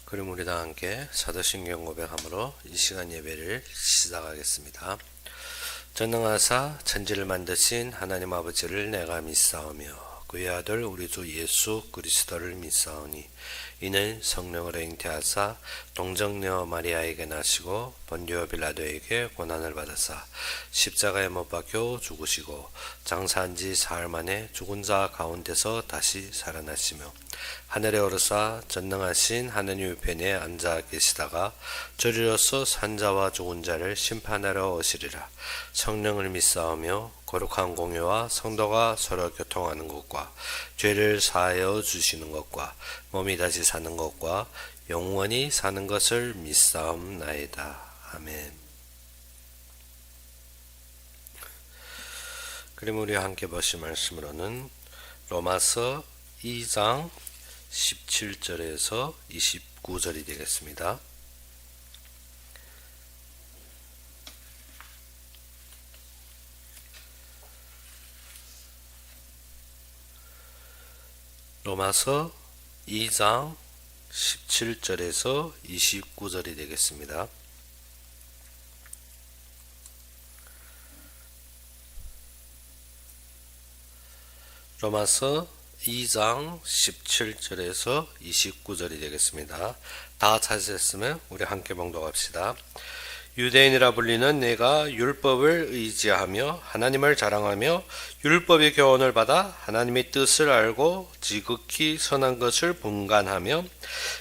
그럼 우리 다 함께 사도신경 고백함으로 이 시간 예배를 시작하겠습니다. 전능하사 천지를 만드신 하나님 아버지를 내가 믿사오며 그의 아들 우리 주 예수 그리스도를 믿사오니 이는 성령으로 잉태하사 동정녀 마리아에게 나시고 본디오 빌라도에게 고난을 받으사 십자가에 못 박혀 죽으시고 장사한 지 사흘 만에 죽은 자 가운데서 다시 살아나시며 하늘에 오르사 전능하신 하느님 우편에 앉아 계시다가 저리로서 산자와 죽은 자를 심판하러 오시리라. 성령을 믿사오며 거룩한 공회와 성도가 서로 교통하는 것과 죄를 사하여 주시는 것과 몸이 다시 사는 것과 영원히 사는 것을 믿사옵나이다. 아멘. 그럼 우리 함께 보실 말씀으로는 로마서 2장 17절에서 29절이 되겠습니다. 로마서 2장 17절에서 29절이 되겠습니다. 로마서 2장 17절에서 29절이 되겠습니다. 다 찾으셨으면 우리 함께 봉독합시다. 유대인이라 불리는 내가 율법을 의지하며 하나님을 자랑하며 율법의 교훈을 받아 하나님의 뜻을 알고 지극히 선한 것을 분간하며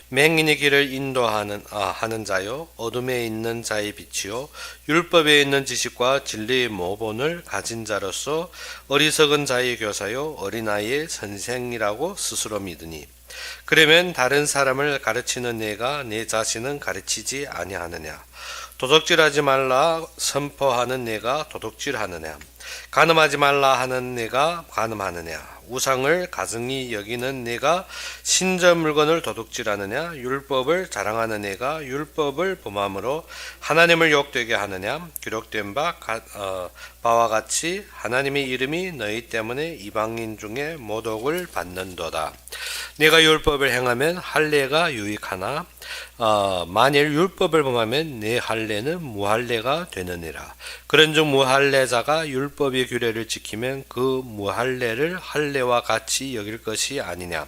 맹인의 길을 인도하는 하는 자요 어둠에 있는 자의 빛이요 율법에 있는 지식과 진리의 모본을 가진 자로서 어리석은 자의 교사요 어린아이의 선생이라고 스스로 믿으니 그러면 다른 사람을 가르치는 내가 내 자신은 가르치지 아니하느냐. 도둑질하지 말라 선포하는 내가 도둑질하느냐. 간음하지 말라 하는 내가 간음하느냐. 우상을 가증히 여기는 내가 신전 물건을 도둑질하느냐. 율법을 자랑하는 내가 율법을 범함으로 하나님을 욕되게 하느냐. 기록된 바와 같이 하나님의 이름이 너희 때문에 이방인 중에 모독을 받는도다. 내가 율법을 행하면 할례가 유익하나 만일 율법을 범하면 내 할례는 무할례가 되느니라. 그런즉 무할례자가 율법의 규례를 지키면 그 무할례를 할례와 같이 여길 것이 아니냐.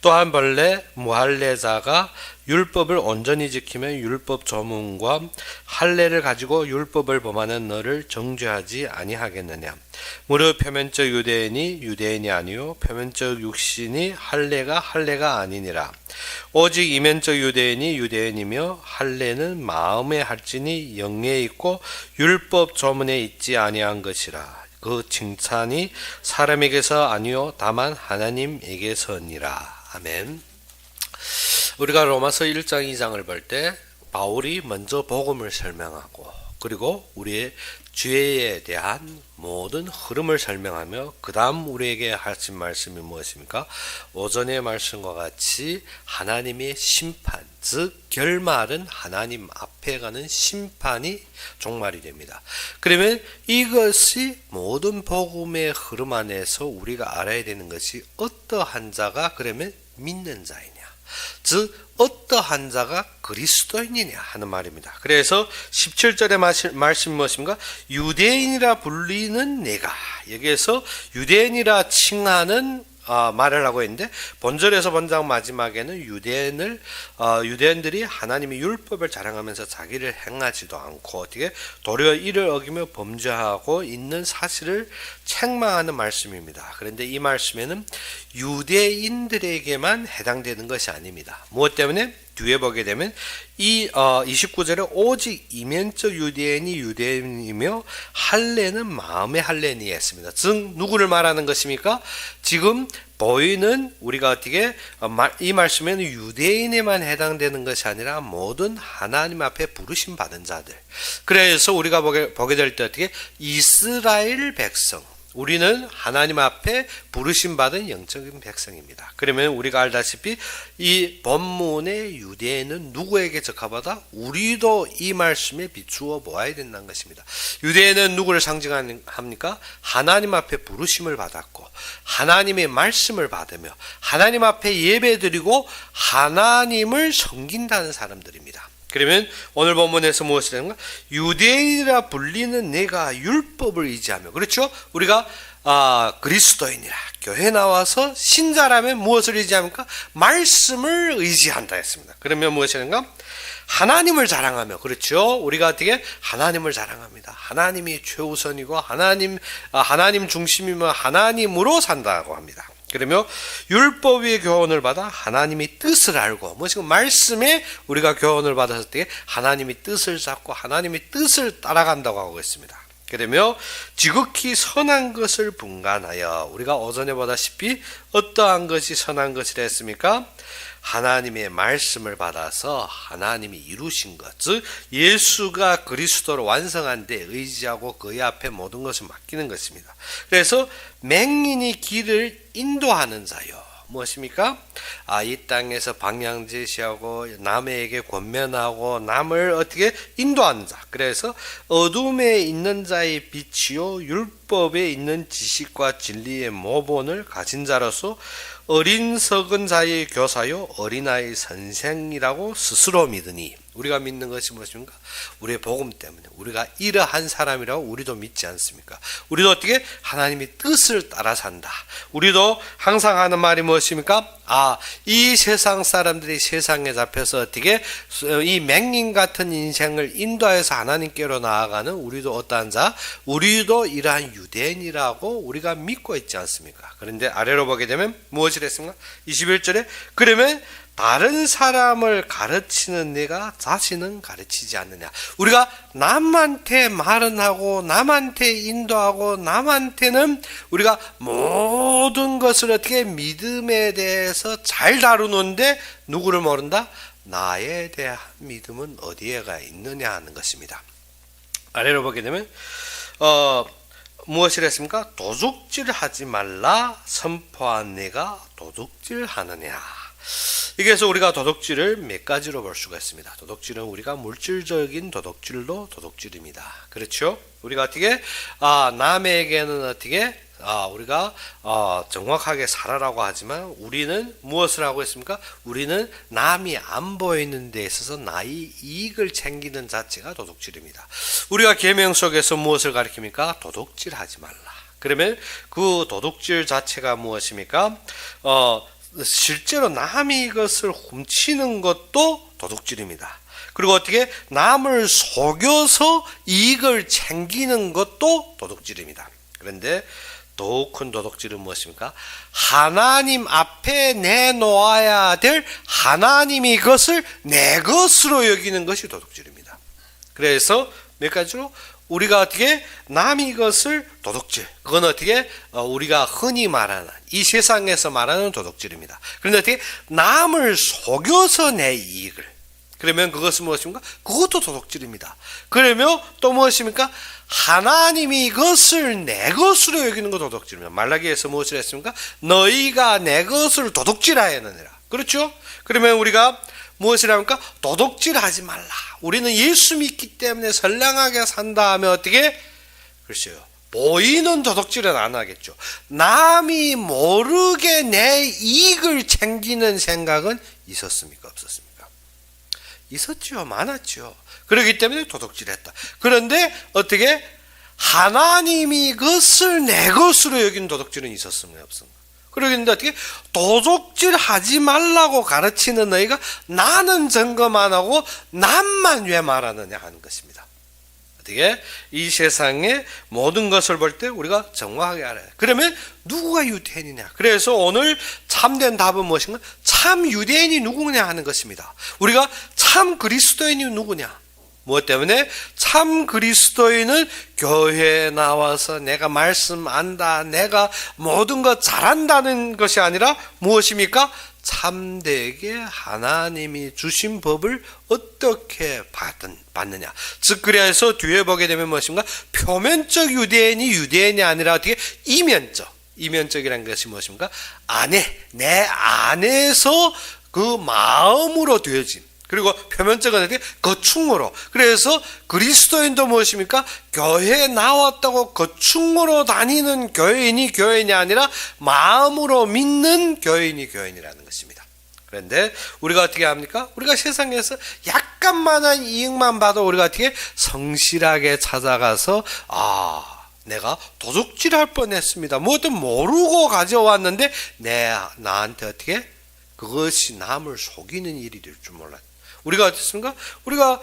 또한 본래 무할례자가 율법을 온전히 지키면 율법 조문과 할례를 가지고 율법을 범하는 너를 정죄하지 아니하겠느냐. 무릇 표면적 유대인이 유대인이 아니요 표면적 육신이 할례가 아니니라. 오직 이면적 유대인이 유대인이며 할례는 마음에 할지니 영에 있고 율법 조문에 있지 아니한 것이라. 그 칭찬이 사람에게서 아니요 다만 하나님에게서니라. 아멘. 우리가 로마서 1장 2장을 볼 때 바울이 먼저 복음을 설명하고 그리고 우리의 죄에 대한 모든 흐름을 설명하며 그 다음 우리에게 하신 말씀이 무엇입니까? 오전의 말씀과 같이 하나님의 심판, 즉 결말은 하나님 앞에 가는 심판이 종말이 됩니다. 그러면 이것이 모든 복음의 흐름 안에서 우리가 알아야 되는 것이 어떠한 자가 그러면 믿는 자이냐, 즉 어떠한 자가 그리스도인이냐 하는 말입니다. 그래서 17절의 말씀이 무엇입니까? 유대인이라 불리는 내가, 여기에서 유대인이라 칭하는 말을 하고 있는데 본절에서 본장 마지막에는 유대인들이 하나님의 율법을 자랑하면서 자기를 행하지도 않고 어떻게 도리어 이를 어기며 범죄하고 있는 사실을 책망하는 말씀입니다. 그런데 이 말씀에는 유대인들에게만 해당되는 것이 아닙니다. 무엇 때문에? 뒤에 보게 되면 이 29절에 오직 이면적 유대인이 유대인이며 할례는 마음의 할례니 했습니다. 즉 누구를 말하는 것입니까? 지금 보이는 우리가 어떻게 이 말씀에는 유대인에만 해당되는 것이 아니라 모든 하나님 앞에 부르심 받은 자들. 그래서 우리가 보게 될 때 어떻게 이스라엘 백성, 우리는 하나님 앞에 부르심 받은 영적인 백성입니다. 그러면 우리가 알다시피 이 본문의 유대인은 누구에게 적합하다? 우리도 이 말씀에 비추어 보아야 된다는 것입니다. 유대인은 누구를 상징합니까? 하나님 앞에 부르심을 받았고 하나님의 말씀을 받으며 하나님 앞에 예배드리고 하나님을 섬긴다는 사람들입니다. 그러면 오늘 본문에서 무엇이 되는가? 유대인이라 불리는 내가 율법을 의지하며, 그렇죠? 우리가 그리스도인이라 교회 나와서 신자라면 무엇을 의지합니까? 말씀을 의지한다 했습니다. 그러면 무엇이 되는가? 하나님을 자랑하며, 그렇죠? 우리가 어떻게 하나님을 자랑합니다. 하나님이 최우선이고 하나님 중심이며 하나님으로 산다고 합니다. 그러며 율법의 교훈을 받아 하나님의 뜻을 알고, 무엇이고 말씀에 우리가 교훈을 받았을 때 하나님의 뜻을 잡고 하나님의 뜻을 따라간다고 하고 있습니다. 그러며 지극히 선한 것을 분간하여, 우리가 오전에 보다시피 어떠한 것이 선한 것이라 했습니까? 하나님의 말씀을 받아서 하나님이 이루신 것, 즉 예수가 그리스도로 완성한 데 의지하고 그의 앞에 모든 것을 맡기는 것입니다. 그래서 맹인이 길을 인도하는 자요, 무엇입니까? 이 땅에서 방향 제시하고 남에게 권면하고 남을 어떻게 인도하는 자. 그래서 어둠에 있는 자의 빛이요 율법에 있는 지식과 진리의 모본을 가진 자로서 어린석은 자의 교사요 어린아이 선생이라고 스스로 믿으니, 우리가 믿는 것이 무엇입니까? 우리의 복음 때문에 우리가 이러한 사람이라고 우리도 믿지 않습니까? 우리도 어떻게 하나님의 뜻을 따라 산다. 우리도 항상 하는 말이 무엇입니까? 이 세상 사람들이 세상에 잡혀서 어떻게 이 맹인 같은 인생을 인도해서 하나님께로 나아가는 우리도 어떠한 자? 우리도 이러한 유대인이라고 우리가 믿고 있지 않습니까? 그런데 아래로 보게 되면 무엇이 됐습니까? 21절에 그러면 다른 사람을 가르치는 내가 자신은 가르치지 않느냐. 우리가 남한테 말은 하고 남한테 인도하고 남한테는 우리가 모든 것을 어떻게 믿음에 대해서 잘 다루는데 누구를 모른다? 나에 대한 믿음은 어디에가 있느냐 하는 것입니다. 아래로 보게 되면 무엇이라 했습니까? 도둑질하지 말라 선포한 내가 도둑질하느냐. 여기에서 우리가 도둑질을 몇 가지로 볼 수가 있습니다. 도둑질은 우리가 물질적인 도둑질도 도둑질입니다. 그렇죠? 우리가 어떻게 남에게는 어떻게 우리가 정확하게 살아라고 하지만 우리는 무엇을 하고 있습니까? 우리는 남이 안 보이는 데 있어서 나의 이익을 챙기는 자체가 도둑질입니다. 우리가 계명 속에서 무엇을 가리킵니까? 도둑질하지 말라. 그러면 그 도둑질 자체가 무엇입니까? 실제로 남이 이것을 훔치는 것도 도둑질입니다. 그리고 어떻게 남을 속여서 이익을 챙기는 것도 도둑질입니다. 그런데 더욱 큰 도둑질은 무엇입니까? 하나님 앞에 내놓아야 될 하나님이 이것을 내 것으로 여기는 것이 도둑질입니다. 그래서 몇 가지로 우리가 어떻게 남이 이것을 도둑질, 그건 어떻게 우리가 흔히 말하는 이 세상에서 말하는 도둑질입니다. 그런데 어떻게 남을 속여서 내 이익을, 그러면 그것은 무엇입니까? 그것도 도둑질입니다. 그러면 또 무엇입니까? 하나님이 이것을 내 것으로 여기는 것도 도둑질입니다. 말라기에서 무엇을 했습니까? 너희가 내 것을 도둑질하였느니라. 그렇죠? 그러면 우리가 무엇이랍니까? 도둑질하지 말라. 우리는 예수 믿기 때문에 선량하게 산다 하면 어떻게? 글쎄요, 보이는 도둑질은 안 하겠죠. 남이 모르게 내 이익을 챙기는 생각은 있었습니까? 없었습니까? 있었죠. 많았죠. 그렇기 때문에 도둑질했다. 그런데 어떻게? 하나님이 그것을 내 것으로 여긴 도둑질은 있었습니까? 없습니까? 그러는데 어떻게? 도둑질 하지 말라고 가르치는 너희가 나는 점검 안 하고 남만 왜 말하느냐 하는 것입니다. 어떻게? 이 세상의 모든 것을 볼 때 우리가 정확하게 알아야 돼. 그러면 누구가 유대인이냐? 그래서 오늘 참된 답은 무엇인가? 참 유대인이 누구냐 하는 것입니다. 우리가 참 그리스도인이 누구냐? 무엇 때문에? 참 그리스도인은 교회에 나와서 내가 말씀 안다, 내가 모든 것 잘한다는 것이 아니라 무엇입니까? 참되게 하나님이 주신 법을 어떻게 받느냐. 즉 그래서 뒤에 보게 되면 무엇인가? 표면적 유대인이 아니라 어떻게 이면적이라는 것이 무엇입니까? 내 안에서 그 마음으로 되어진, 그리고 표면적은 어떻게? 거충으로. 그래서 그리스도인도 무엇입니까? 교회에 나왔다고 거충으로 다니는 교인이 아니라 마음으로 믿는 교인이라는 것입니다. 그런데 우리가 어떻게 합니까? 우리가 세상에서 약간만한 이익만 봐도 우리가 어떻게? 성실하게 찾아가서 내가 도둑질할 뻔했습니다. 뭐든 모르고 가져왔는데 나한테 어떻게? 그것이 남을 속이는 일이 될 줄 몰랐어요. 우리가 어떻습니까? 우리가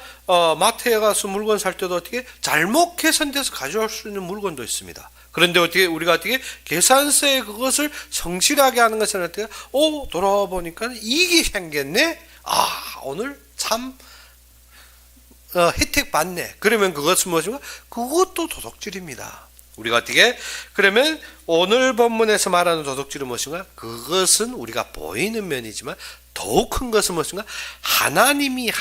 마트에 가서 물건 살 때도 어떻게 잘못 계산돼서 가져올 수 있는 물건도 있습니다. 그런데 우리가 어떻게 계산서에 그것을 성실하게 하는 것은 어떻게? 돌아와 보니까 이익이 생겼네. 오늘 참 혜택 받네. 그러면 그것은 무엇인가? 그것도 도둑질입니다. 우리가 어떻게? 그러면 오늘 본문에서 말하는 도둑질은 무엇인가? 그것은 우리가 보이는 면이지만 더욱 큰 것은 무엇인가? 하나님이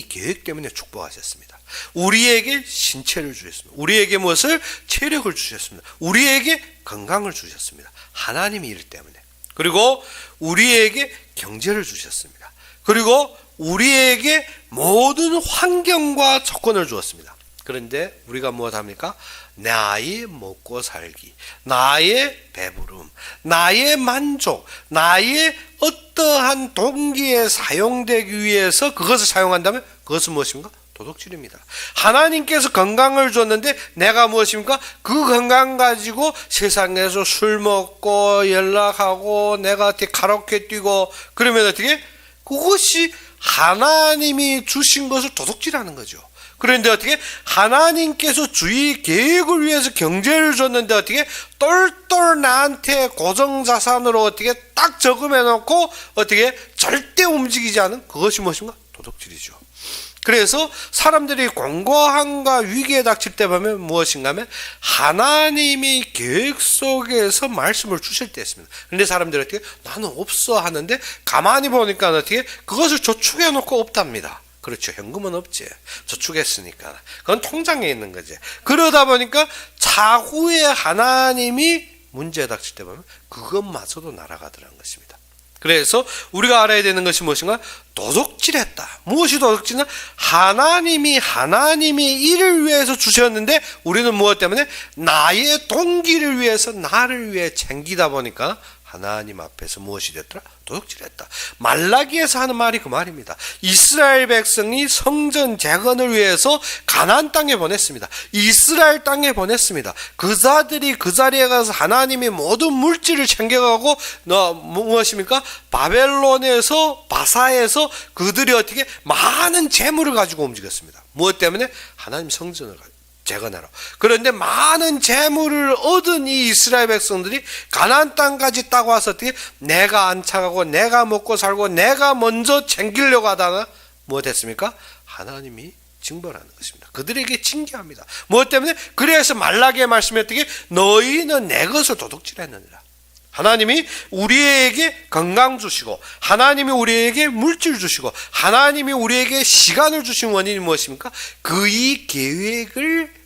계획 때문에 축복하셨습니다. 우리에게 신체를 주셨습니다. 우리에게 무엇을? 체력을 주셨습니다. 우리에게 건강을 주셨습니다. 하나님이 일 때문에. 그리고 우리에게 경제를 주셨습니다. 그리고 우리에게 모든 환경과 조건을 주었습니다. 그런데 우리가 무엇합니까? 나의 먹고 살기, 나의 배부름, 나의 만족, 나의 어떠한 동기에 사용되기 위해서 그것을 사용한다면 그것은 무엇입니까? 도둑질입니다. 하나님께서 건강을 줬는데 내가 무엇입니까? 그 건강 가지고 세상에서 술 먹고 연락하고 내가 어떻게 가로케 뛰고 그러면 어떻게? 그것이 하나님이 주신 것을 도둑질하는 거죠. 그런데 어떻게? 하나님께서 주의 계획을 위해서 경제를 줬는데 어떻게? 똘똘 나한테 고정자산으로 어떻게 딱 저금해 놓고 어떻게? 절대 움직이지 않은 그것이 무엇인가? 도둑질이죠. 그래서 사람들이 공고함과 위기에 닥칠 때 보면 무엇인가 하면 하나님이 계획 속에서 말씀을 주실 때 있습니다. 그런데 사람들이 어떻게? 나는 없어 하는데 가만히 보니까 어떻게? 그것을 저축해 놓고 없답니다. 그렇죠. 현금은 없지. 저축했으니까. 그건 통장에 있는 거지. 그러다 보니까 차후에 하나님이 문제에 닥칠 때 보면 그것마저도 날아가더라는 것입니다. 그래서 우리가 알아야 되는 것이 무엇인가? 도둑질했다. 무엇이 도둑질이냐? 하나님이 일을 위해서 주셨는데 우리는 무엇 때문에? 나의 동기를 위해서 나를 위해 챙기다 보니까 하나님 앞에서 무엇이 됐더라? 도둑질했다. 말라기에서 하는 말이 그 말입니다. 이스라엘 백성이 성전 재건을 위해서 가나안 땅에 보냈습니다. 이스라엘 땅에 보냈습니다. 그자들이 그 자리에 가서 하나님이 모든 물질을 챙겨가고 무엇입니까? 바벨론에서 바사에서 그들이 어떻게 많은 재물을 가지고 움직였습니다. 무엇 때문에? 하나님 성전을 재건하러. 그런데 많은 재물을 얻은 이 이스라엘 백성들이 가나안 땅까지 딱 와서 어떻게? 내가 안착하고 내가 먹고 살고 내가 먼저 챙기려고 하다가 무엇했습니까? 하나님이 징벌하는 것입니다. 그들에게 징계합니다. 무엇 때문에? 그래서 말라기의 말씀이 어떻게? 너희는 내 것을 도둑질했느니라. 하나님이 우리에게 건강 주시고 하나님이 우리에게 물질 주시고 하나님이 우리에게 시간을 주신 원인이 무엇입니까? 그의 계획을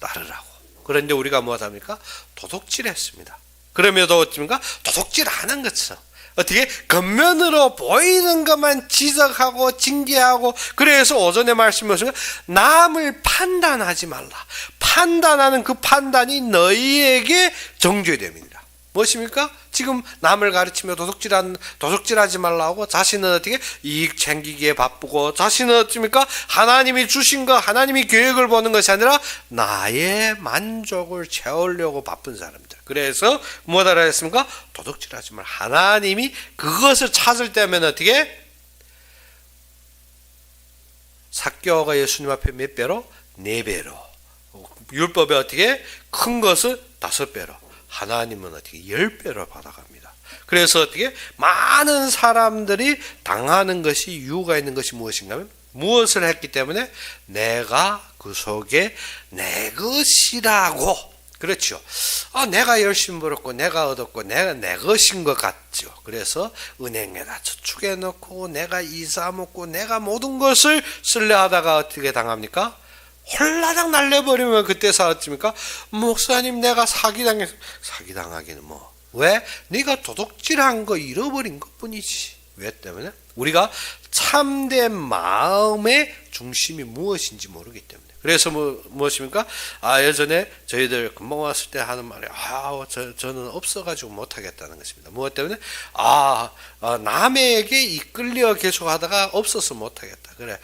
따르라고. 그런데 우리가 무엇합니까? 도둑질했습니다. 그러면도 어떻습니까? 도둑질 안 한 것처럼 어떻게 겉면으로 보이는 것만 지적하고 징계하고. 그래서 오전에 말씀하신 남을 판단하지 말라. 판단하는 그 판단이 너희에게 정죄됩니다. 무엇입니까? 지금 남을 가르치며 도둑질하지 말라고 자신은 어떻게 이익 챙기기에 바쁘고 자신은 어떻습니까? 하나님이 주신 것, 하나님이 계획을 보는 것이 아니라 나의 만족을 채우려고 바쁜 사람들. 그래서 뭐라 했습니까? 도둑질하지 말라. 하나님이 그것을 찾을 때면 어떻게? 삭개오가 예수님 앞에 몇 배로? 4배로. 율법에 어떻게? 큰 것은 5배로. 하나님은 어떻게 10배로 받아갑니다. 그래서 어떻게 많은 사람들이 당하는 것이 이유가 있는 것이 무엇인가 하면 무엇을 했기 때문에 내가 그 속에 내 것이라고 그렇죠. 내가 열심히 벌었고 내가 얻었고 내가 내 것인 것 같죠. 그래서 은행에다 저축해 놓고 내가 이자 먹고 내가 모든 것을 쓸려 하다가 어떻게 당합니까? 홀라당 날려버리면 그때 사라집니까? 목사님 내가 사기당하기는 뭐 왜? 네가 도둑질한 거 잃어버린 것뿐이지. 왜 때문에? 우리가 참된 마음의 중심이 무엇인지 모르기 때문에. 그래서 무엇입니까? 예전에 저희들 금방 왔을 때 하는 말이 저는 없어가지고 못하겠다는 것입니다. 무엇 때문에? 남에게 이끌려 계속 하다가 없어서 못하겠다. 그래.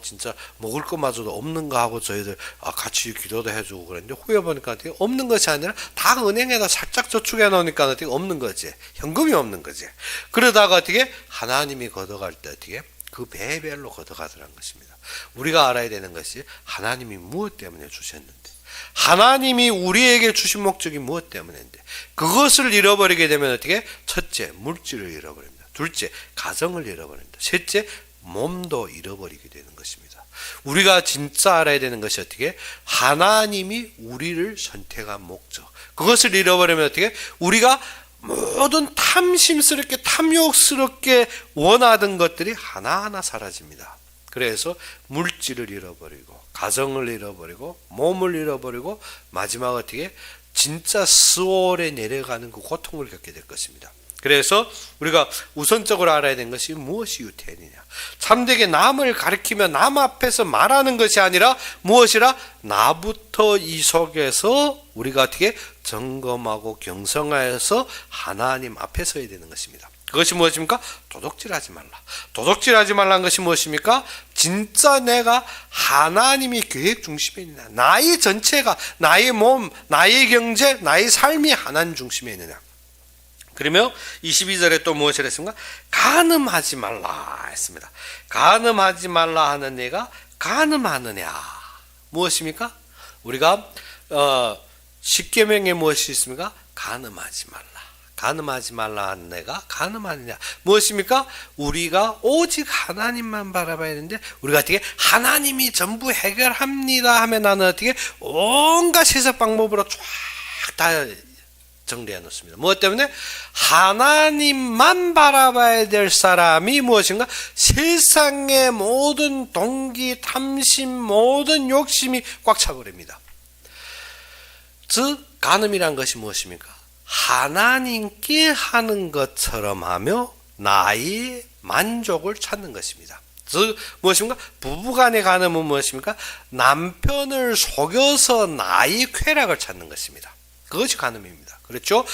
진짜 먹을 것마저도 없는가 하고 저희들 같이 기도도 해주고 그랬는데 후에 보니까 어떻게 없는 것이 아니라 다 은행에다 살짝 저축해 놓으니까 어떻게 없는 거지. 현금이 없는 거지. 그러다가 어떻게 하나님이 걷어갈 때 어떻게 그 배별로 걷어가더라는 것입니다. 우리가 알아야 되는 것이 하나님이 무엇 때문에 주셨는데, 하나님이 우리에게 주신 목적이 무엇 때문인데, 그것을 잃어버리게 되면 어떻게? 첫째, 물질을 잃어버립니다. 둘째, 가정을 잃어버립니다. 셋째, 몸도 잃어버리게 되는 것입니다. 우리가 진짜 알아야 되는 것이 어떻게? 하나님이 우리를 선택한 목적. 그것을 잃어버리면 어떻게? 우리가 모든 탐심스럽게 탐욕스럽게 원하던 것들이 하나하나 사라집니다. 그래서 물질을 잃어버리고 가정을 잃어버리고 몸을 잃어버리고 마지막 어떻게 진짜 스월에 내려가는 그 고통을 겪게 될 것입니다. 그래서 우리가 우선적으로 알아야 되는 것이 무엇이 유태인이냐. 참되게 남을 가리키며 남 앞에서 말하는 것이 아니라 무엇이라? 나부터 이 속에서 우리가 어떻게 점검하고 경성하여서 하나님 앞에 서야 되는 것입니다. 그것이 무엇입니까? 도둑질하지 말라. 도둑질하지 말라는 것이 무엇입니까? 진짜 내가 하나님이 계획 중심에 있느냐. 나의 전체가 나의 몸, 나의 경제, 나의 삶이 하나님 중심에 있느냐. 그러면 22절에 또 무엇을 했습니까? 간음하지 말라 했습니다. 간음하지 말라 하는 내가 간음하느냐. 무엇입니까? 우리가 10계명에 무엇이 있습니까? 간음하지 말라. 간음하지 말라 하는 내가 간음하느냐. 무엇입니까? 우리가 오직 하나님만 바라봐야 되는데 우리가 어떻게 하나님이 전부 해결합니다 하면 나는 어떻게 온갖 세상 방법으로 쫙 다 정리해 놓습니다. 무엇 때문에? 하나님만 바라봐야 될 사람이 무엇인가? 세상의 모든 동기, 탐심, 모든 욕심이 꽉 차버립니다. 즉 간음이란 것이 무엇입니까? 하나님께 하는 것처럼 하며 나의 만족을 찾는 것입니다. 즉 무엇입니까? 부부간의 간음은 무엇입니까? 남편을 속여서 나의 쾌락을 찾는 것입니다. 그것이 간음입니다. 그렇죠?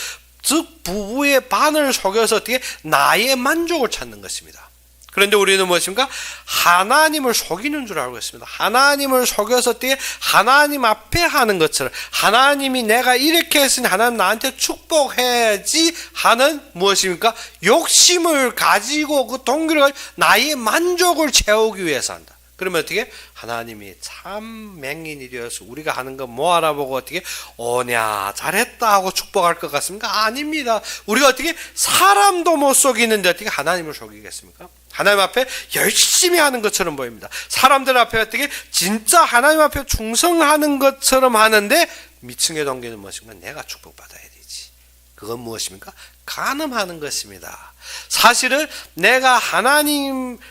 즉 부부의 반을 속여서 어떻게 나의 만족을 찾는 것입니다. 그런데 우리는 무엇입니까? 하나님을 속이는 줄 알고 있습니다. 하나님을 속여서 어떻게 하나님 앞에 하는 것처럼 하나님이 내가 이렇게 했으니 하나님 나한테 축복해야지 하는 무엇입니까? 욕심을 가지고 그 동기를 가지고 나의 만족을 채우기 위해서 한다. 그러면 어떻게? 하나님이 참 맹인이 되어서 우리가 하는 거 뭐 알아보고 어떻게 오냐 잘했다 하고 축복할 것 같습니까? 아닙니다. 우리가 어떻게 사람도 못 속이는데 어떻게 하나님을 속이겠습니까? 하나님 앞에 열심히 하는 것처럼 보입니다. 사람들 앞에 어떻게 진짜 하나님 앞에 충성하는 것처럼 하는데 미층의 동기는 무엇인가? 내가 축복받아야 되지. 그건 무엇입니까? 간음하는 것입니다. 사실은 내가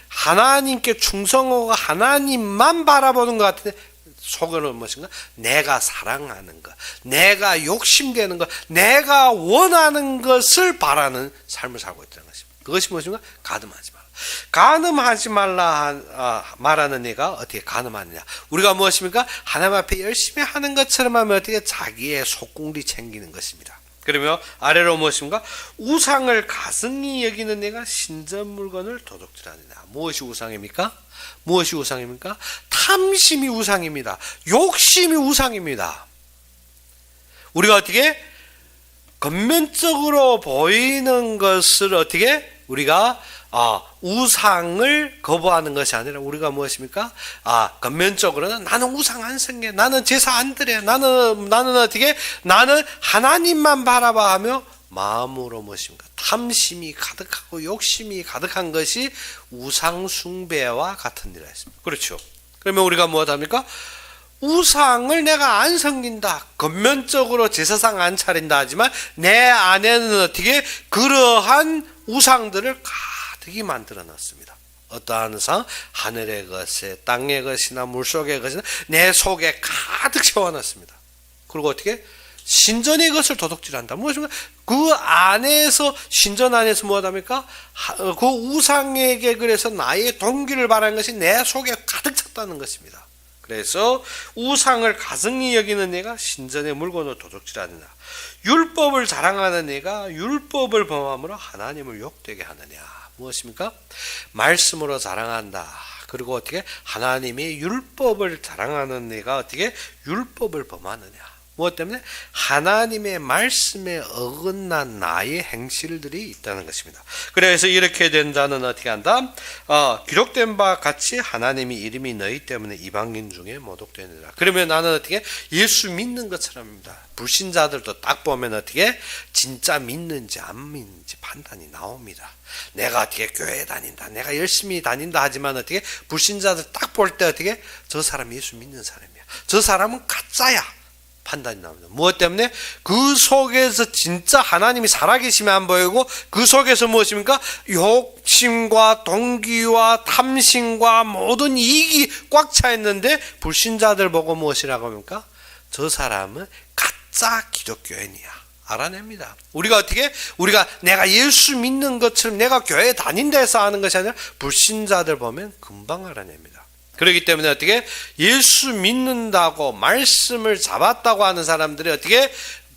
하나님께 충성하고 하나님만 바라보는 것 같은데 속으로는 무엇인가? 내가 사랑하는 것, 내가 욕심되는 것, 내가 원하는 것을 바라는 삶을 살고 있다는 것입니다. 그것이 무엇인가? 간음하지 말라. 간음하지 말라 말하는 이가 어떻게 간음하느냐? 우리가 무엇입니까? 하나님 앞에 열심히 하는 것처럼 하면 어떻게 자기의 속궁리 챙기는 것입니다. 그러면 아래로 무엇인가? 우상을 가슴이 여기는 내가 신전 물건을 도둑질하느냐. 무엇이 우상입니까? 무엇이 우상입니까? 탐심이 우상입니다. 욕심이 우상입니다. 우리가 어떻게 겉면적으로 보이는 것을 어떻게 우리가 우상을 거부하는 것이 아니라 우리가 무엇입니까? 겉면적으로는 나는 우상 안 섬겨, 나는 제사 안 드려, 나는 어떻게? 나는 하나님만 바라봐 하며 마음으로 무엇입니까? 탐심이 가득하고 욕심이 가득한 것이 우상 숭배와 같은 일이라 했습니다. 그렇죠. 그러면 우리가 무엇합니까? 우상을 내가 안 섬긴다, 겉면적으로 제사상 안 차린다 하지만 내 안에는 어떻게 그러한 우상들을 가득히 만들어 놨습니다. 어떠한 우상? 하늘의 것에 땅의 것이나 물속의 것이나 내 속에 가득 채워놨습니다. 그리고 어떻게? 신전의 것을 도둑질한다. 무엇입니까? 그 안에서, 신전 안에서 무엇합니까? 그 우상에게 그래서 나의 동기를 바라는 것이 내 속에 가득 찼다는 것입니다. 그래서 우상을 가증히 여기는 내가 신전의 물건을 도둑질하느냐, 율법을 자랑하는 내가 율법을 범함으로 하나님을 욕되게 하느냐. 무엇입니까? 말씀으로 자랑한다. 그리고 어떻게? 하나님의 율법을 자랑하는 내가 어떻게? 율법을 범하느냐. 무엇 때문에? 하나님의 말씀에 어긋난 나의 행실들이 있다는 것입니다. 그래서 이렇게 된 자는 어떻게 한다? 기록된 바 같이 하나님의 이름이 너희 때문에 이방인 중에 모독되느니라. 그러면 나는 어떻게? 예수 믿는 것처럼입니다. 불신자들도 딱 보면 어떻게? 진짜 믿는지 안 믿는지 판단이 나옵니다. 내가 어떻게 교회 다닌다, 내가 열심히 다닌다 하지만 어떻게? 불신자들 딱 볼 때 어떻게? 저 사람 예수 믿는 사람이야, 저 사람은 가짜야, 판단이 나옵니다. 무엇 때문에? 그 속에서 진짜 하나님이 살아계시면 안 보이고, 그 속에서 무엇입니까? 욕심과 동기와 탐심과 모든 이익이 꽉 차 있는데 불신자들 보고 무엇이라고 합니까? 저 사람은 가짜 기독교인이야. 알아냅니다. 우리가 어떻게? 우리가 내가 예수 믿는 것처럼 내가 교회 다닌다 해서 하는 것이 아니라 불신자들 보면 금방 알아냅니다. 그렇기 때문에 어떻게? 예수 믿는다고 말씀을 잡았다고 하는 사람들이 어떻게?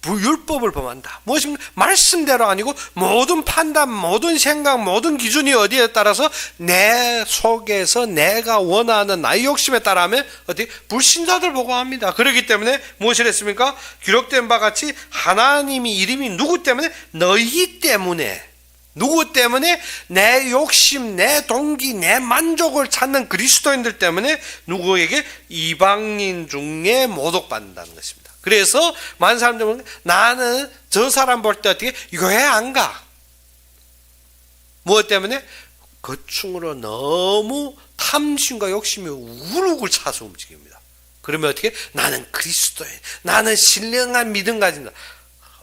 율법을 범한다. 무엇입니까? 말씀대로 아니고 모든 판단, 모든 생각, 모든 기준이 어디에 따라서 내 속에서 내가 원하는 나의 욕심에 따라하면 어떻게? 불신자들 보고 합니다. 그렇기 때문에 무엇을 했습니까? 기록된 바 같이 하나님이 이름이 누구 때문에? 너희 때문에. 누구 때문에? 내 욕심, 내 동기, 내 만족을 찾는 그리스도인들 때문에 누구에게? 이방인 중에 모독받는다는 것입니다. 그래서 많은 사람들은 나는 저 사람 볼 때 어떻게? 교회 안 가. 무엇 때문에? 거충으로 너무 탐심과 욕심이 우르르 차서 움직입니다. 그러면 어떻게? 나는 그리스도인, 나는 신령한 믿음 가진다.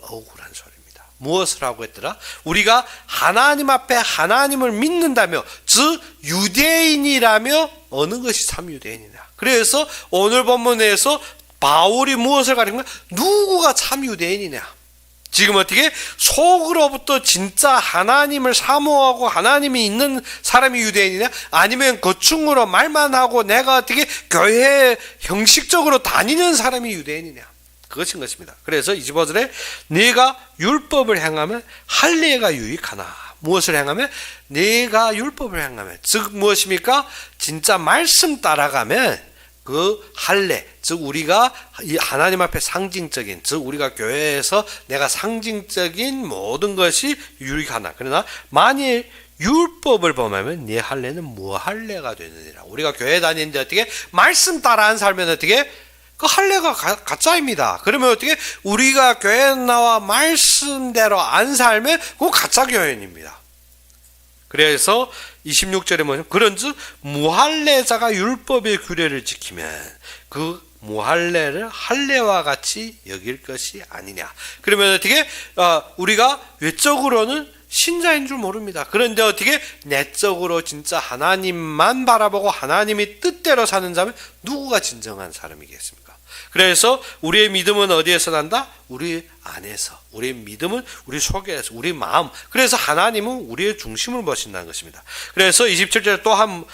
억울한 소리입니다. 무엇을 하고 했더라? 우리가 하나님 앞에 하나님을 믿는다며, 즉 유대인이라며 어느 것이 참 유대인이냐. 그래서 오늘 본문에서 바울이 무엇을 가리키는 거야? 누구가 참 유대인이냐. 지금 어떻게? 속으로부터 진짜 하나님을 사모하고 하나님이 있는 사람이 유대인이냐? 아니면 겉충으로 말만 하고 내가 어떻게 교회에 형식적으로 다니는 사람이 유대인이냐? 그것인 것입니다. 그래서 25절에 네가 율법을 행하면 할례가 유익하나. 무엇을 행하면? 네가 율법을 행하면, 즉 무엇입니까? 진짜 말씀 따라가면 그 할례, 즉 우리가 하나님 앞에 상징적인, 즉 우리가 교회에서 내가 상징적인 모든 것이 유익하나. 그러나 만일 율법을 범하면 네 할례는 무할례가 되느니라. 우리가 교회 다니는데 어떻게? 말씀 따라 안 살면 어떻게? 그 할례가 가짜입니다. 그러면 어떻게? 우리가 교회에 나와 말씀대로 안 살면 그거 가짜 교인입니다. 그래서 26절에 뭐냐? 그런즉 무할례자가 율법의 규례를 지키면 그 무할례를 할례와 같이 여길 것이 아니냐. 그러면 어떻게? 우리가 외적으로는 신자인 줄 모릅니다. 그런데 어떻게? 내적으로 진짜 하나님만 바라보고 하나님이 뜻대로 사는 자면 누구가 진정한 사람이겠습니까? 그래서 우리의 믿음은 어디에서 난다? 우리 안에서. 우리의 믿음은 우리 속에서, 우리 마음. 그래서 하나님은 우리의 중심을 보신다는 것입니다. 그래서 27절에 또한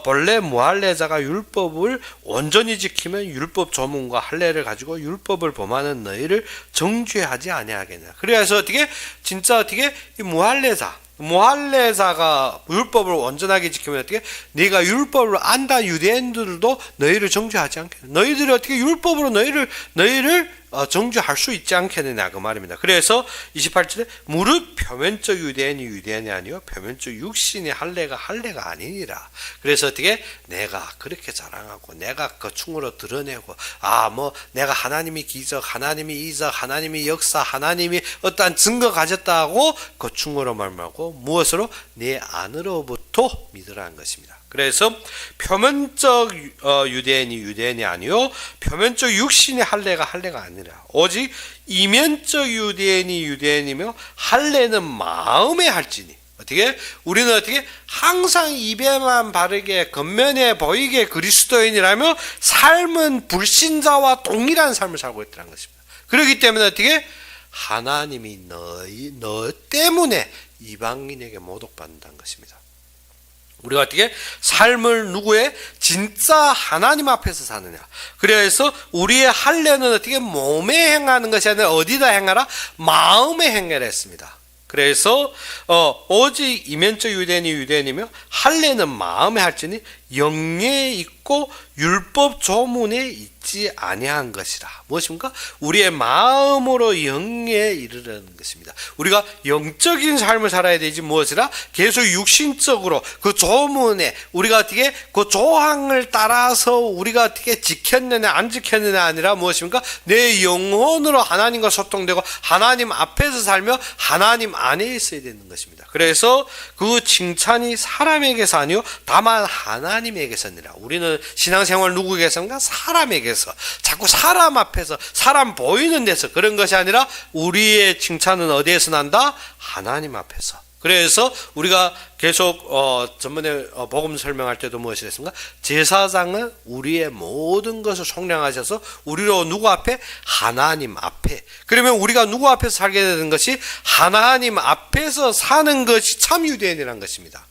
본래 무할례자가 율법을 온전히 지키면 율법 조문과 할례를 가지고 율법을 범하는 너희를 정죄하지 아니하겠냐. 그래서 어떻게? 진짜 어떻게? 이 무할례자가 율법을 온전하게 지키면 어떻게? 네가 율법을 안다 유대인들도 너희를 정죄하지 않겠냐. 너희들이 어떻게 율법으로 너희를 정죄할 수 있지 않겠느냐 그 말입니다. 그래서 28절에 무릇 표면적 유대인이 유대인이 아니요 표면적 육신이 할례가 아니니라. 그래서 어떻게 내가 그렇게 자랑하고 내가 그 충으로 드러내고 뭐 내가 하나님이 기적, 하나님이 이적, 하나님이 역사, 하나님이 어떠한 증거 가졌다고 그 충으로 말하고 무엇으로 내 안으로부터 믿으라는 것입니다. 그래서 표면적 유대인이 아니요 표면적 육신의 할례가 아니라 오직 이면적 유대인이며 할례는 마음에 할지니. 어떻게 우리는 어떻게 항상 입에만 바르게 겉면에 보이게 그리스도인이라며 삶은 불신자와 동일한 삶을 살고 있다는 것입니다. 그렇기 때문에 어떻게 하나님이 너 때문에 이방인에게 모독받는다는 것입니다. 우리가 어떻게 삶을 누구의 진짜 하나님 앞에서 사느냐. 그래서 우리의 할례는 어떻게 몸에 행하는 것이 아니라 어디다 행하라? 마음에 행하라 했습니다. 그래서 오직 이면적 유대인이며 할례는 마음에 할지니 영에 있고 율법 조문에 있지 아니한 것이라. 무엇입니까? 우리의 마음으로 영에 이르려는 것입니다. 우리가 영적인 삶을 살아야 되지 무엇이라? 계속 육신적으로 그 조문에 우리가 어떻게 그 조항을 따라서 우리가 어떻게 지켰느냐 안 지켰느냐 아니라 무엇입니까? 내 영혼으로 하나님과 소통되고 하나님 앞에서 살며 하나님 안에 있어야 되는 것입니다. 그래서 그 칭찬이 사람에게서 아니요 다만 하나님에게서니라. 우리는 신앙생활 누구에게서인가? 사람에게서. 자꾸 사람 앞에서 사람 보이는 데서 그런 것이 아니라 우리의 칭찬은 어디에서 난다? 하나님 앞에서. 그래서 우리가 계속 전번에 복음 설명할 때도 무엇이 됐습니까? 제사장은 우리의 모든 것을 속량하셔서 우리로 누구 앞에? 하나님 앞에. 그러면 우리가 누구 앞에서 살게 되는 것이 하나님 앞에서 사는 것이 참 유대인이라는 것입니다.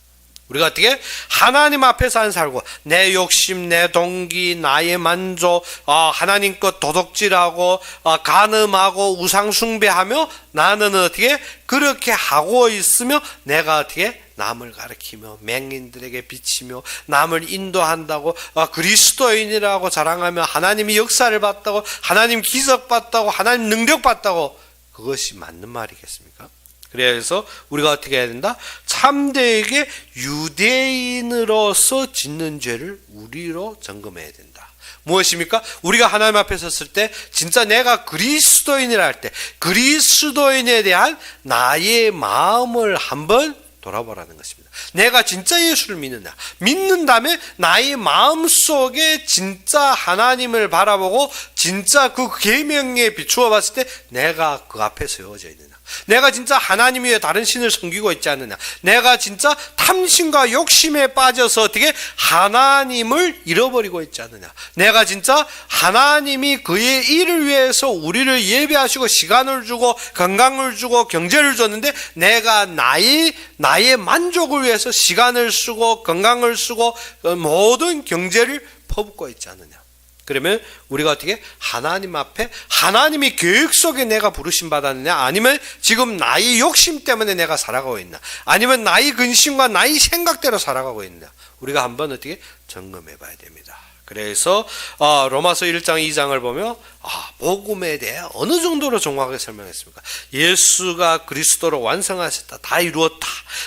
우리가 어떻게 하나님 앞에서 안 살고 내 욕심, 내 동기, 나의 만족, 하나님 것 도둑질하고 간음하고 우상 숭배하며 나는 어떻게 그렇게 하고 있으며 내가 어떻게 남을 가리키며 맹인들에게 비치며 남을 인도한다고 그리스도인이라고 자랑하며 하나님이 역사를 봤다고 하나님 기적 봤다고 하나님 능력 봤다고 그것이 맞는 말이겠습니까? 그래서 우리가 어떻게 해야 된다? 참되게 유대인으로서 짓는 죄를 우리로 점검해야 된다. 무엇입니까? 우리가 하나님 앞에 섰을 때 진짜 내가 그리스도인이라 할 때 그리스도인에 대한 나의 마음을 한번 돌아보라는 것입니다. 내가 진짜 예수를 믿느냐? 믿는 다음에 나의 마음속에 진짜 하나님을 바라보고 진짜 그 계명에 비추어 봤을 때 내가 그 앞에 세워져 있느냐? 내가 진짜 하나님 외에 다른 신을 섬기고 있지 않느냐? 내가 진짜 탐심과 욕심에 빠져서 어떻게 하나님을 잃어버리고 있지 않느냐? 내가 진짜 하나님이 그의 일을 위해서 우리를 예배하시고 시간을 주고 건강을 주고 경제를 줬는데 내가 나의 만족을 위해서 시간을 쓰고 건강을 쓰고 모든 경제를 퍼붓고 있지 않느냐? 그러면 우리가 어떻게 하나님 앞에 하나님이 계획 속에 내가 부르심 받았느냐 아니면 지금 나의 욕심 때문에 내가 살아가고 있나 아니면 나의 근심과 나의 생각대로 살아가고 있나 우리가 한번 어떻게 점검해 봐야 됩니다. 그래서 로마서 1장 2장을 보면 복음에 대해 어느 정도로 정확하게 설명했습니까? 예수가 그리스도로 완성하셨다. 다 이루었다.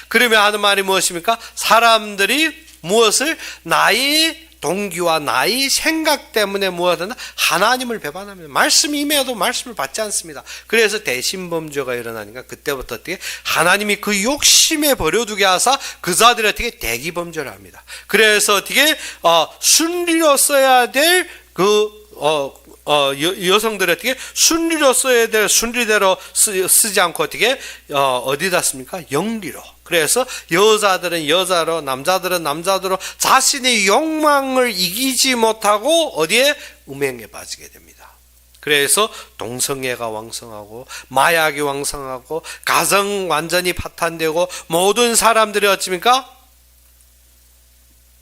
그러면 하는 말이 무엇입니까? 사람들이 무엇을 나의 동기와 나의 생각 때문에 무엇하나 하나님을 배반하면 말씀이 임해도 말씀을 받지 않습니다. 그래서 대신범죄가 일어나니까 그때부터 어떻게 하나님이 그 욕심에 버려두게 하사 그 자들이 어떻게 대기범죄를 합니다. 그래서 어떻게 순리로 써야 될 여성들이 어떻게 순리로 써야 될 순리대로 쓰지 않고 어떻게 어디다 씁니까? 영리로. 그래서 여자들은 여자로 남자들은 남자로 자신의 욕망을 이기지 못하고 어디에? 음행에 빠지게 됩니다. 그래서 동성애가 왕성하고 마약이 왕성하고 가정 완전히 파탄되고 모든 사람들이 어찌입니까?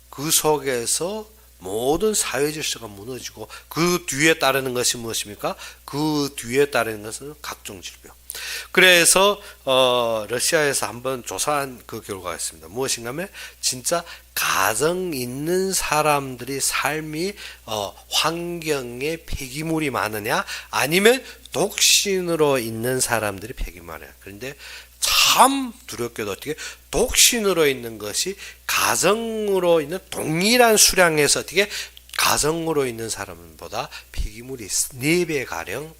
그 속에서 모든 사회 질서가 무너지고 그 뒤에 따르는 것이 무엇입니까? 그 뒤에 따르는 것은 각종 질병. 그래서 러시아에서 한번 조사한 그 결과가 있습니다. 무엇인가 하면 진짜 가정 있는 사람들이 삶이 환경에 폐기물이 많으냐 아니면 독신으로 있는 사람들이 폐기물이 많으냐. 그런데 참 두렵게도 어떻게 독신으로 있는 것이 가정으로 있는 동일한 수량에서 어떻게 가정으로 있는 사람보다 폐기물이 4배 가량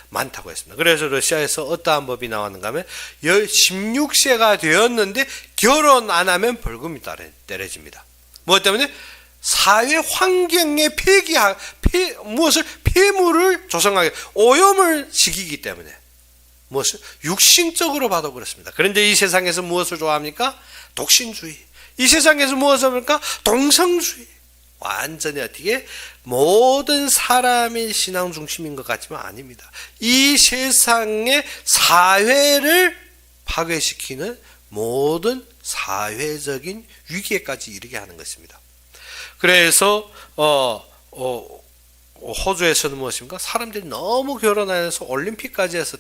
많다고 했습니다. 그래서 러시아에서 어떠한 법이 나왔는가 하면 16세가 되었는데 결혼 안 하면 벌금이 때려집니다. 무엇 때문에? 사회 환경에 무엇을 폐물을 조성하게 오염을 시키기 때문에 무엇을 육신적으로 봐도 그렇습니다. 그런데 이 세상에서 무엇을 좋아합니까? 독신주의. 이 세상에서 무엇을 합니까? 동성주의. 완전히 어떻게 모든 사람이 신앙 중심인 것 같지만 아닙니다. 이 세상의 사회를 파괴시키는 모든 사회적인 위기에까지 이르게 하는 것입니다. 그래서 호주에서는 무엇입니까? 사람들이 너무 결혼해서 올림픽까지 해서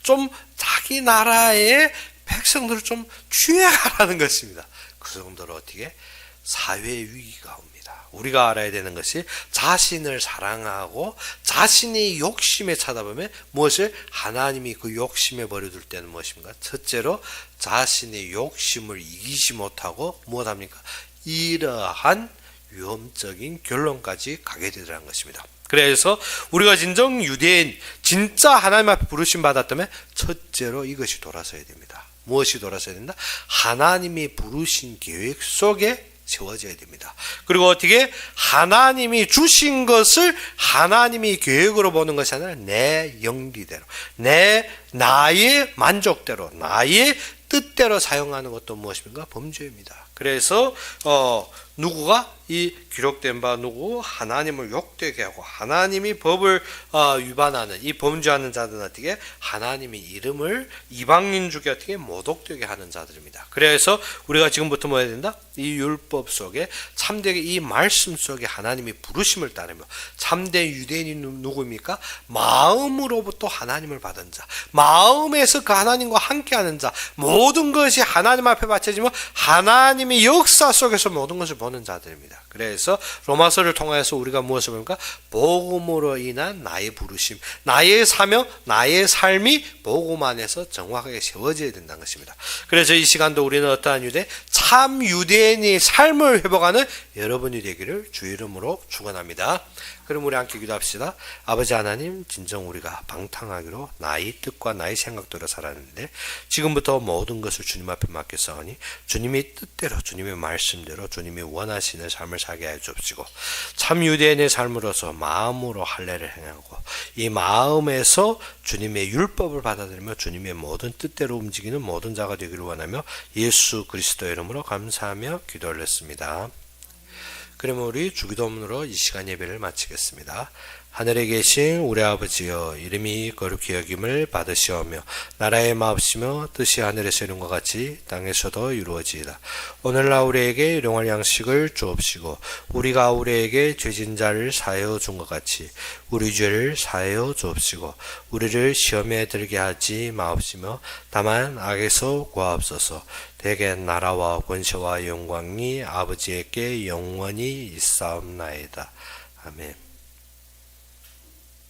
좀 자기 나라의 백성들을 좀 취해가라는 것입니다. 그 정도로 어떻게 사회 위기가 옵니다. 우리가 알아야 되는 것이 자신을 사랑하고 자신이 욕심에 찾아보면 무엇을 하나님이 그 욕심에 버려둘 때는 무엇입니까? 첫째로 자신의 욕심을 이기지 못하고 무엇합니까? 이러한 위험적인 결론까지 가게 되더라는 것입니다. 그래서 우리가 진정 유대인 진짜 하나님 앞에 부르심 받았다면 첫째로 이것이 돌아서야 됩니다. 무엇이 돌아서야 된다? 하나님이 부르신 계획 속에 세워져야 됩니다. 그리고 어떻게 하나님이 주신 것을 하나님이 계획으로 보는 것이 아니라 내 영리대로 나의 만족대로 나의 뜻대로 사용하는 것도 무엇입니까? 범죄입니다. 그래서 누구가 이 기록된 바 누구 하나님을 욕되게 하고 하나님이 법을 위반하는 이 범죄하는 자들은 어떻게 하나님의 이름을 이방인 중에 어떻게 모독되게 하는 자들입니다. 그래서 우리가 지금부터 뭐 해야 된다? 이 율법 속에 참되게 이 말씀 속에 하나님이 부르심을 따르며 참된 유대인이 누구입니까? 마음으로부터 하나님을 받은 자, 마음에서 그 하나님과 함께하는 자, 모든 것이 하나님 앞에 바쳐지면 하나님의 역사 속에서 모든 것을 보는 자들입니다. 그래서 로마서를 통해서 우리가 무엇을 봅니까? 복음으로 인한 나의 부르심, 나의 사명, 나의 삶이 복음 안에서 정확하게 세워져야 된다는 것입니다. 그래서 이 시간도 우리는 어떠한 유대? 참 유대인의 삶을 회복하는 여러분이 되기를 주 이름으로 축원합니다. 그럼 우리 함께 기도합시다. 아버지 하나님, 진정 우리가 방탕하기로 나의 뜻과 나의 생각대로 살았는데 지금부터 모든 것을 주님 앞에 맡겼사오니 주님의 뜻대로 주님의 말씀대로 주님이 원하시는 삶을 살게 해 주옵시고 참 유대인의 삶으로서 마음으로 할례를 행하고 이 마음에서 주님의 율법을 받아들이며 주님의 모든 뜻대로 움직이는 모든 자가 되기를 원하며 예수 그리스도의 이름으로 감사하며 기도 올렸습니다. 그러면 우리 주기도문으로 이 시간 예배를 마치겠습니다. 하늘에 계신 우리 아버지여, 이름이 거룩히 여김을 받으시오며 나라의 마옵시며 뜻이 하늘에서 이룬 것 같이 땅에서도 이루어지이다. 오늘날 우리에게 일용할 양식을 주옵시고 우리가 우리에게 죄진 자를 사하여 준 것 같이 우리 죄를 사하여 주옵시고 우리를 시험에 들게 하지 마옵시며 다만 악에서 구하옵소서. 대개 나라와 권세와 영광이 아버지에게 영원히 있사옵나이다. 아멘.